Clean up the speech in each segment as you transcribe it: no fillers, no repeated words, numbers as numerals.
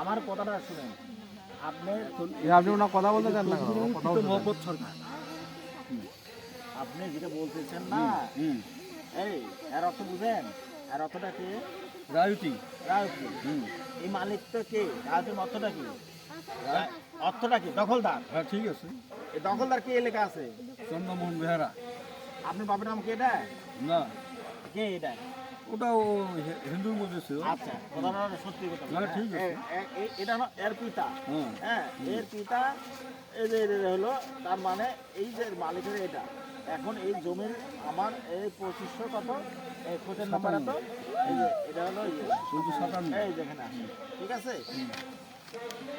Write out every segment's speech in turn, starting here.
আমার কথাটা শুনেন। আপনি ওনার কথা বলতে চান না, মোহাম্মদ সরকার আপনি যেটা বলতেছেন না, এই এর অর্থ বুঝেন? এর অর্থটা কি? রায়ুতি। রায়তি। এই মালিক তো কে? রায়তির অর্থটা কি? অর্থটা কি? দখলদার। হ্যাঁ ঠিক আছে। এই দখলদার কে লেখা আছে? চন্দ্রমোহন বেহারা। আপনার বাবার নাম কে এটা? না কে এটা? ওটাও হিন্দুর মধ্যে ছিল। আচ্ছা, কথাটা সত্যি কথা। না, ঠিক আছে। এটা হলো এর পিতা। হ্যাঁ, এর পিতা এই যে হলো, তার মানে এই যে মালিকের এটা। এখন এই জমির আমার এই 2500 কত, এই খোঁজের নাম্বার এত, এই যে এটা হলো এই যেখানে আছে, ঠিক আছে?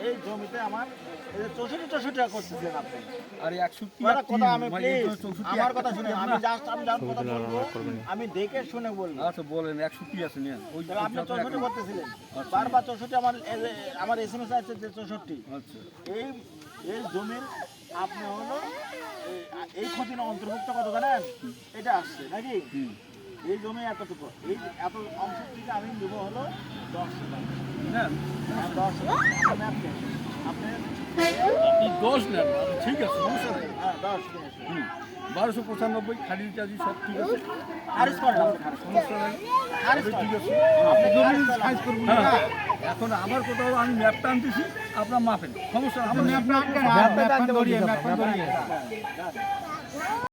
এই জমিতে আমার এই যে 64 টাকা করতেছেন আপনি। আরে 61 কথা আমি প্লিজ আমার কথা শুনে, আমি জাস্ট আমি যখন কথা বলবো আমি দেখে শুনে বলবো। আচ্ছা বলেন 61 আছে নেন। ওই তাহলে আপনি 64 করতেছিলেন, বারবার 64 আমার এসএমএস আছে যে 64। আচ্ছা এই এই জমির আপনি হলো এই ক্ষতির অন্তর্ভুক্ত কত জানেন? এটা আসছে নাকি? এই জমি এতটুকু, এই এত অংশ থেকে আমি দেব হলো 10 শতাংশ। নেন 10 শতাংশ আপনি 10 নেন। ঠিক আছে সমস্যা নেই। হ্যাঁ 10 1295 খারিজ চার্জি সব ঠিক আছে। খারিজ করেন আপনি, খারিজ সমস্যা নেই। খারিজ ঠিক আছে। আপনি জমি খারিজ করবেন না। হ্যাঁ, এখন আমার কথা হলো আমি ম্যাপটা আনতেছি, আপনার মাপেন, সমস্যা নেই। ম্যাপ না আনতে